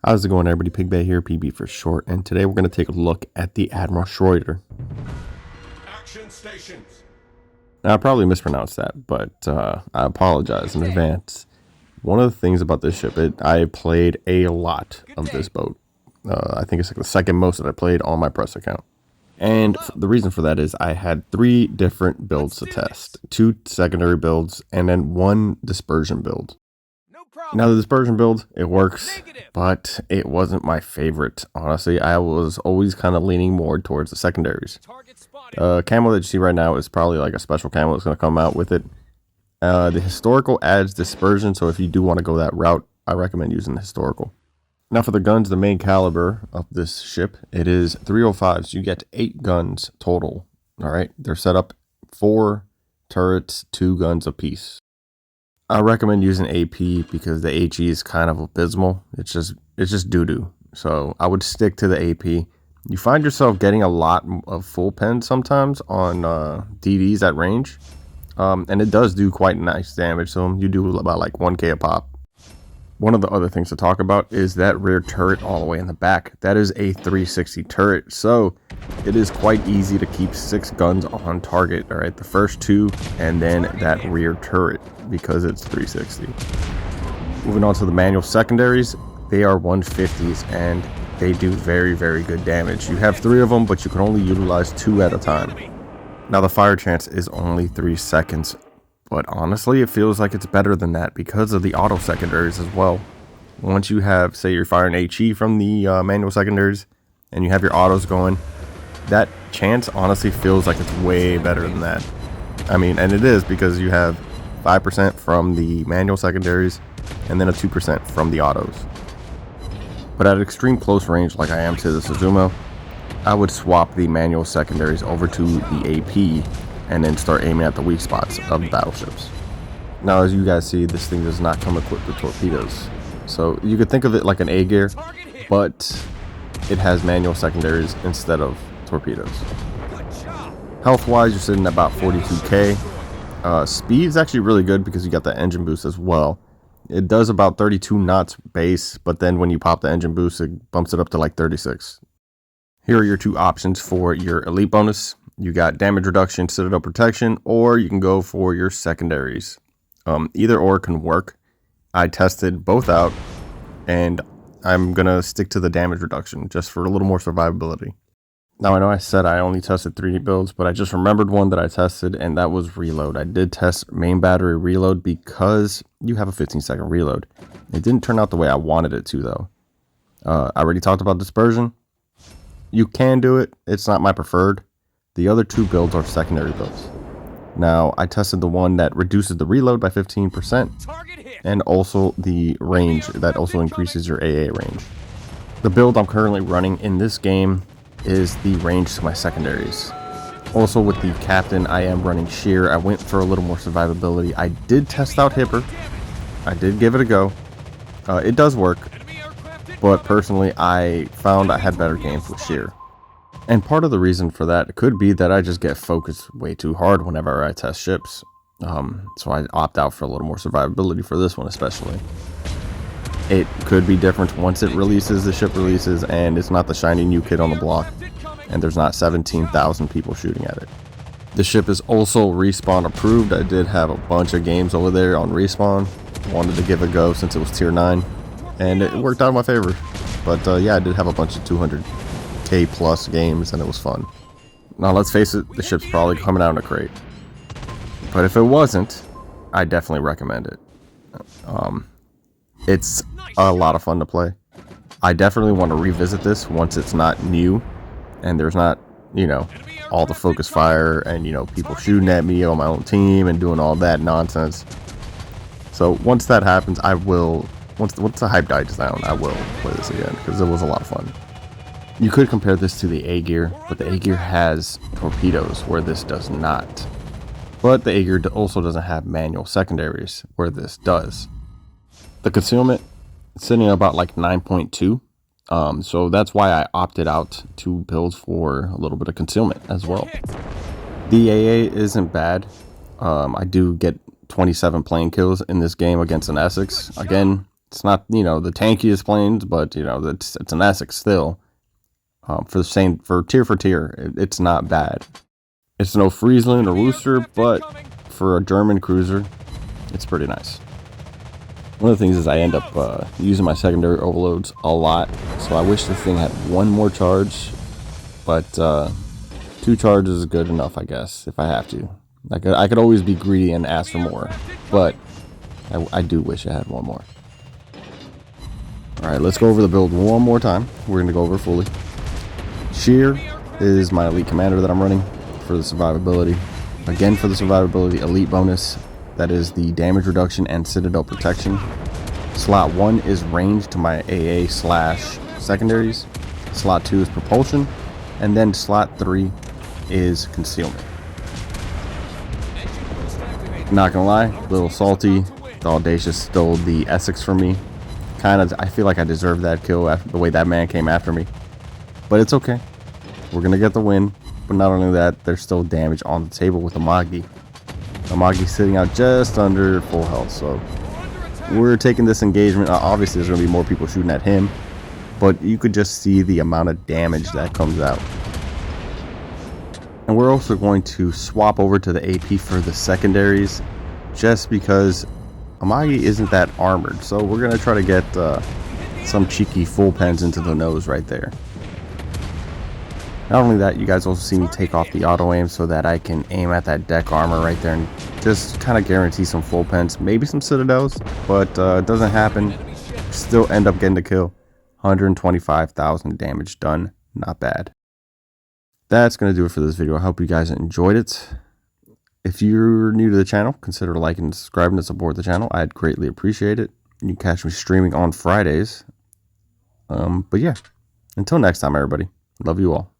How's it going, everybody? PigBay here, PB for short, and today we're going to take a look at the Admiral Schröder. Action stations. Now, I probably mispronounced that, but I apologize in advance. One of the things about this ship, I played a lot of this boat. I think it's like the second most that I played on my press account. And the reason for that is I had 3 different builds to test. 2 secondary builds, and then 1 dispersion build. Now, the dispersion build, it works, but it wasn't my favorite. Honestly, I was always kind of leaning more towards the secondaries. Camo that you see right now is probably like a special camo that's going to come out with it. The historical adds dispersion, so if you do want to go that route, I recommend using the historical. Now, for the guns, the main caliber of this ship, it is 305s. You get 8 guns total. All right, they're set up 4 turrets, 2 guns apiece. I recommend using AP because the HE is kind of abysmal. It's just doo-doo. So I would stick to the AP. You find yourself getting a lot of full pens sometimes on DDs at range. And it does do quite nice damage. So you do about like 1k a pop. One of the other things to talk about is that rear turret all the way in the back. That is a 360 turret. So it is quite easy to keep 6 guns on target. All right, the first 2 and then that rear turret, because it's 360. Moving on to the manual secondaries, they are 150s and they do very, very good damage. You have 3 of them, but you can only utilize 2 at a time. Now, the fire chance is only 3 seconds, but honestly, it feels like it's better than that because of the auto secondaries as well. Once you have, say you're firing HE from the manual secondaries and you have your autos going, that chance honestly feels like it's way better than that. I mean, and it is because you have 5% from the manual secondaries and then a 2% from the autos. But at extreme close range like I am to the Suzumo, I would swap the manual secondaries over to the AP and then start aiming at the weak spots of the battleships. Now, as you guys see, this thing does not come equipped with torpedoes. So you could think of it like an A gear, but it has manual secondaries instead of torpedoes. Health-wise, you're sitting at about 42k. Speed is actually really good because you got the engine boost as well. It does about 32 knots base, but then when you pop the engine boost, it bumps it up to like 36. Here are your 2 options for your elite bonus. You got damage reduction, citadel protection, or you can go for your secondaries. Either or can work. I tested both out, and I'm going to stick to the damage reduction just for a little more survivability. Now, I know I said I only tested 3 builds, but I just remembered one that I tested, and that was reload. I did test main battery reload because you have a 15-second reload. It didn't turn out the way I wanted it to, though. I already talked about dispersion. You can do it. It's not my preferred. The other 2 builds are secondary builds. Now, I tested the one that reduces the reload by 15% and also the range that also increases your AA range. The build I'm currently running in this game is the range to my secondaries. Also, with the captain, I am running sheer. I went for a little more survivability. I did test out Hipper. I did give it a go. It does work, but personally, I found I had better games with sheer. And part of the reason for that could be that I just get focused way too hard whenever I test ships. So I opt out for a little more survivability for this one especially. It could be different once it releases, the ship releases, and it's not the shiny new kid on the block, and there's not 17,000 people shooting at it. The ship is also respawn approved. I did have a bunch of games over there on respawn. Wanted to give it a go since it was tier 9, and it worked out in my favor. But yeah, I did have a bunch of 200k plus games, and it was fun. Now, let's face it, the ship's probably coming out in a crate. But if it wasn't, I definitely recommend it. It's a lot of fun to play. I definitely want to revisit this once it's not new and there's not, you know, all the focus fire and, you know, people shooting at me on my own team and doing all that nonsense. So once that happens, I will, once the hype dies down, I will play this again because it was a lot of fun. You could compare this to the A gear, but the A gear has torpedoes where this does not. But the A gear also doesn't have manual secondaries where this does. The concealment is sitting at about like 9.2. So that's why I opted out to build for a little bit of concealment as well. The AA isn't bad. I do get 27 plane kills in this game against an Essex. Again, it's not, you know, the tankiest planes, but, you know, it's an Essex still. For tier, it's not bad. It's no Friesland or Worcester, but for a German cruiser, it's pretty nice. One of the things is I end up using my secondary overloads a lot, so I wish this thing had one more charge, but 2 charges is good enough, I guess, if I have to. I could always be greedy and ask for more, but I do wish I had one more. Alright, let's go over the build one more time. We're going to go over it fully. Shear is my elite commander that I'm running for the survivability. Again, for the survivability elite bonus, that is the damage reduction and citadel protection. Slot 1 is range to my AA/secondaries. Slot 2 is propulsion. And then slot 3 is concealment. Not gonna lie, a little salty. The Audacious stole the Essex from me. I feel like I deserved that kill after the way that man came after me. But it's okay. We're gonna get the win. But not only that, there's still damage on the table with Amagi. Amagi's sitting out just under full health, so we're taking this engagement. Obviously, there's gonna be more people shooting at him, but you could just see the amount of damage that comes out. And we're also going to swap over to the AP for the secondaries, just because Amagi isn't that armored. So we're gonna try to get some cheeky full pens into the nose right there. Not only that, you guys also see me take off the auto aim so that I can aim at that deck armor right there and just kind of guarantee some full pens, maybe some citadels, but it doesn't happen. Still end up getting the kill. 125,000 damage done. Not bad. That's going to do it for this video. I hope you guys enjoyed it. If you're new to the channel, consider liking and subscribing to support the channel. I'd greatly appreciate it. You can catch me streaming on Fridays. But yeah, until next time, everybody. Love you all.